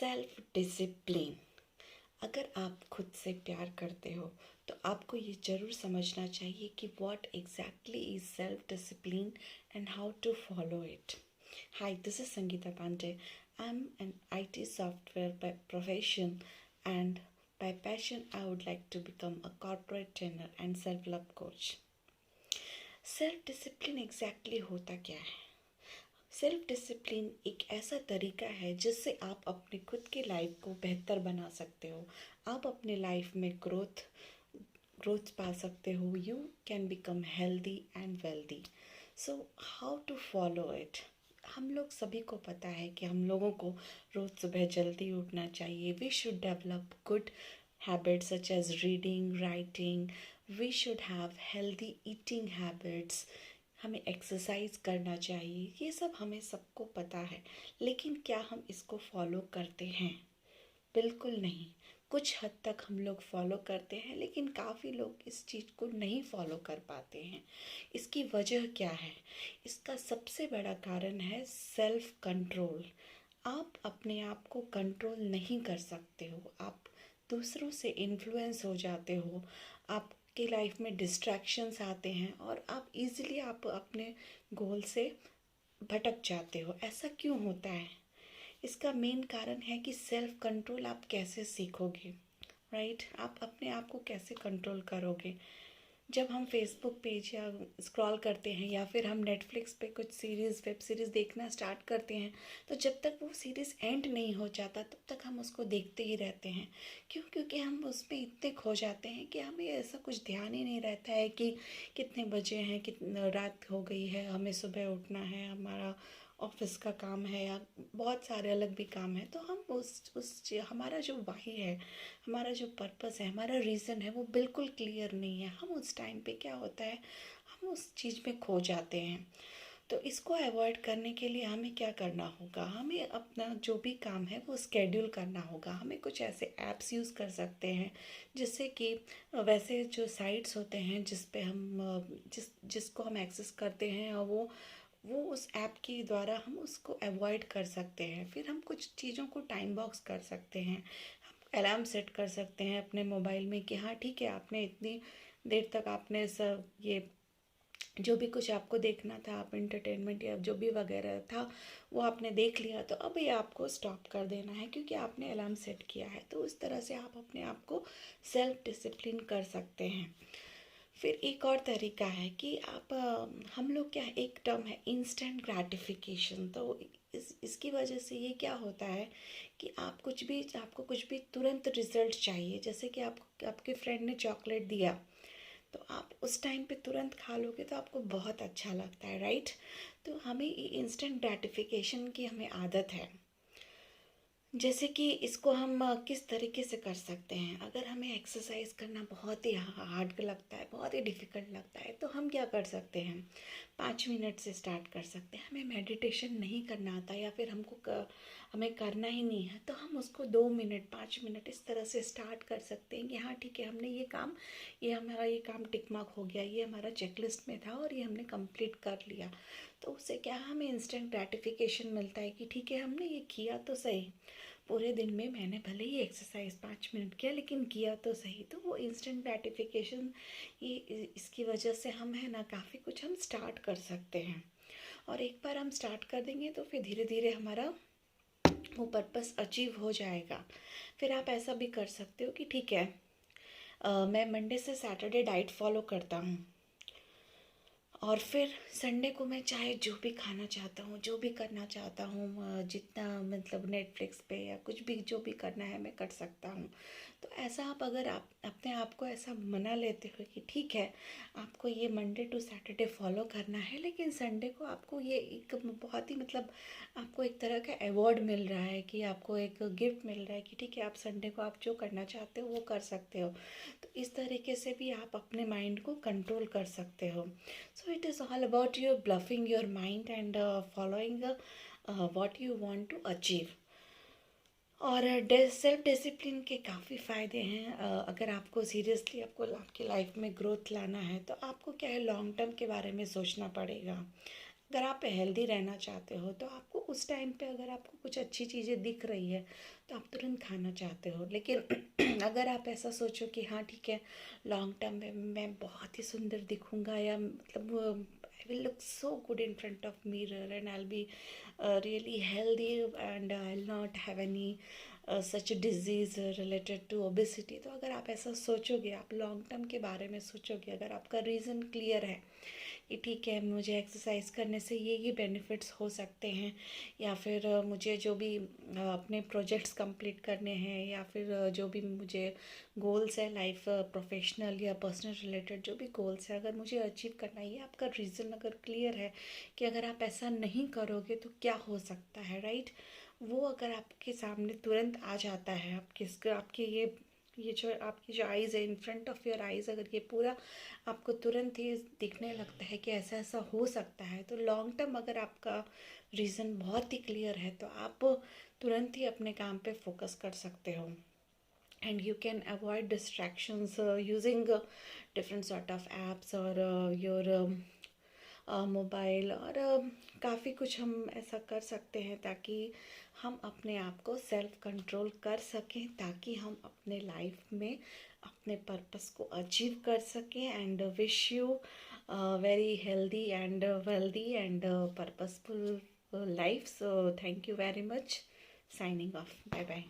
Self discipline. अगर आप खुद से प्यार करते हो तो आपको ये ज़रूर समझना चाहिए कि what exactly is self discipline and how to follow it. Hi, this is Sangeeta Pandey. I am an IT software by profession, and by passion I would like to become a corporate trainer and self-love coach. Self discipline exactly होता क्या है? Self discipline एक ऐसा तरीका है जिससे आप अपने खुद के लाइफ को बेहतर बना सकते हो. आप अपने लाइफ में ग्रोथ पा सकते हो. You can become healthy and wealthy. So how to follow it? हम लोग सभी को पता है कि हम लोगों को रोज़ सुबह जल्दी उठना चाहिए. We should develop good habits such as reading, writing. We should have healthy eating habits. हमें एक्सरसाइज करना चाहिए. ये सब हमें सबको पता है, लेकिन क्या हम इसको फॉलो करते हैं? बिल्कुल नहीं. कुछ हद तक हम लोग फॉलो करते हैं, लेकिन काफ़ी लोग इस चीज़ को नहीं फॉलो कर पाते हैं. इसकी वजह क्या है? इसका सबसे बड़ा कारण है सेल्फ कंट्रोल. आप अपने आप को कंट्रोल नहीं कर सकते हो. आप दूसरों से इन्फ्लुएंस हो जाते हो. आपकी लाइफ में डिस्ट्रैक्शंस आते हैं और आप इजीली आप अपने गोल से भटक जाते हो. ऐसा क्यों होता है? इसका मेन कारण है कि सेल्फ कंट्रोल आप कैसे सीखोगे, राइट? आप अपने आप को कैसे कंट्रोल करोगे? जब हम फेसबुक पेज या स्क्रॉल करते हैं या फिर हम नेटफ्लिक्स पे कुछ वेब सीरीज़ देखना स्टार्ट करते हैं, तो जब तक वो सीरीज़ एंड नहीं हो जाता तब तक हम उसको देखते ही रहते हैं. क्यों? क्योंकि हम उसमें इतने खो जाते हैं कि हमें ऐसा कुछ ध्यान ही नहीं रहता है कि कितने बजे हैं, कितनी रात हो गई है, हमें सुबह उठना है, हमारा ऑफिस का काम है या बहुत सारे अलग भी काम है. तो हम हमारा जो वाही है, हमारा जो पर्पस है, हमारा रीज़न है, वो बिल्कुल क्लियर नहीं है. हम उस टाइम पे क्या होता है, हम उस चीज़ में खो जाते हैं. तो इसको अवॉइड करने के लिए हमें क्या करना होगा? हमें अपना जो भी काम है वो स्केड्यूल करना होगा. हमें कुछ ऐसे ऐप्स यूज़ कर सकते हैं जिससे कि वैसे जो साइट्स होते हैं जिस पे हम जिसको हम एक्सेस करते हैं, और वो उस ऐप के द्वारा हम उसको अवॉइड कर सकते हैं. फिर हम कुछ चीज़ों को टाइम बॉक्स कर सकते हैं. हम अलार्म सेट कर सकते हैं अपने मोबाइल में कि हाँ ठीक है, आपने इतनी देर तक आपने सब ये जो भी कुछ आपको देखना था, आप इंटरटेनमेंट या जो भी वगैरह था वो आपने देख लिया, तो अब ये आपको स्टॉप कर देना है क्योंकि आपने अलार्म सेट किया है. तो उस तरह से आप अपने आप को सेल्फ डिसिप्लिन कर सकते हैं. फिर एक और तरीका है कि हम लोग क्या, एक टर्म है इंस्टेंट ग्रैटिफिकेशन. तो इसकी वजह से ये क्या होता है कि आपको कुछ भी तुरंत रिजल्ट चाहिए. जैसे कि आपके फ्रेंड ने चॉकलेट दिया, तो आप उस टाइम पे तुरंत खा लोगे तो आपको बहुत अच्छा लगता है, राइट? तो हमें इंस्टेंट ग्रैटिफिकेशन की हमें आदत है. जैसे कि इसको हम किस तरीके से कर सकते हैं? अगर हमें एक्सरसाइज करना बहुत ही हार्ड लगता है, बहुत ही डिफ़िकल्ट लगता है, तो हम क्या कर सकते हैं? 5 मिनट से स्टार्ट कर सकते हैं. हमें मेडिटेशन नहीं करना आता या फिर हमें करना ही नहीं है, तो हम उसको 2 मिनट, 5 मिनट इस तरह से स्टार्ट कर सकते हैं कि हाँ ठीक है, हमने हमारा ये काम टिक मार्क हो गया, ये हमारा चेकलिस्ट में था और ये हमने कंप्लीट कर लिया. तो उससे क्या, हमें इंस्टेंट ग्रैटिफिकेशन मिलता है कि ठीक है, हमने ये किया तो सही. पूरे दिन में मैंने भले ही एक्सरसाइज 5 मिनट किया, लेकिन किया तो सही. तो वो इंस्टेंट ग्रैटिफिकेशन, ये इसकी वजह से हम है ना, काफ़ी कुछ हम स्टार्ट कर सकते हैं. और एक बार हम स्टार्ट कर देंगे तो फिर धीरे धीरे हमारा वो पर्पस अचीव हो जाएगा. फिर आप ऐसा भी कर सकते हो कि ठीक है, मैं मंडे से सैटरडे डाइट फॉलो करता हूँ, और फिर संडे को मैं चाहे जो भी खाना चाहता हूँ, जो भी करना चाहता हूँ, जितना मतलब नेटफ्लिक्स पे या कुछ भी जो भी करना है मैं कर सकता हूँ. तो ऐसा आप अगर आप अपने आप को ऐसा मना लेते हो कि ठीक है, आपको ये मंडे टू सैटरडे फॉलो करना है, लेकिन संडे को आपको ये एक बहुत ही मतलब आपको एक तरह का अवार्ड मिल रहा है कि आपको एक गिफ्ट मिल रहा है कि ठीक है, आप संडे को आप जो करना चाहते हो वो कर सकते हो. तो इस तरीके से भी आप अपने माइंड को कंट्रोल कर सकते हो. So it is all about you bluffing your mind and following what you want to achieve. और सेल्फ डिसिप्लिन के काफ़ी फ़ायदे हैं. अगर आपको सीरियसली आपको आपकी लाइफ में ग्रोथ लाना है, तो आपको क्या है, लॉन्ग टर्म के बारे में सोचना पड़ेगा. अगर आप हेल्दी रहना चाहते हो तो आपको उस टाइम पे अगर आपको कुछ अच्छी चीज़ें दिख रही है तो आप तुरंत खाना चाहते हो। लेकिन अगर आप ऐसा सोचो कि हाँ ठीक है, लॉन्ग टर्म में मैं बहुत ही सुंदर दिखूंगा, या मतलब I will look so good in front of mirror and I will be really healthy and I will not have any such disease related to obesity. तो अगर आप ऐसा सोचोगे, आप लॉन्ग टर्म के बारे में सोचोगे, अगर आपका रीज़न क्लियर है कि ठीक है मुझे एक्सरसाइज करने से ये बेनिफिट्स हो सकते हैं, या फिर मुझे जो भी अपने प्रोजेक्ट्स कंप्लीट करने हैं, या फिर जो भी मुझे गोल्स है लाइफ प्रोफेशनल या पर्सनल रिलेटेड जो भी गोल्स है, अगर मुझे अचीव करना है, ये आपका रीज़न अगर क्लियर है कि अगर आप ऐसा नहीं करोगे तो क्या हो सकता है, राइट, वो अगर आपके सामने तुरंत आ जाता है, आपके ये जो आपकी जो आइज़ है, इन फ्रंट ऑफ योर आइज़, अगर ये पूरा आपको तुरंत ही दिखने लगता है कि ऐसा ऐसा हो सकता है, तो लॉन्ग टर्म अगर आपका रीज़न बहुत ही क्लियर है तो आप तुरंत ही अपने काम पे फोकस कर सकते हो। And you can avoid distractions using different sort of apps और योर मोबाइल, और काफ़ी कुछ हम ऐसा कर सकते हैं ताकि हम अपने आप को सेल्फ कंट्रोल कर सकें, ताकि हम अपने लाइफ में अपने पर्पस को अचीव कर सकें। And wish you very healthy and wealthy and purposeful life. So thank you very much. Signing off. Bye bye.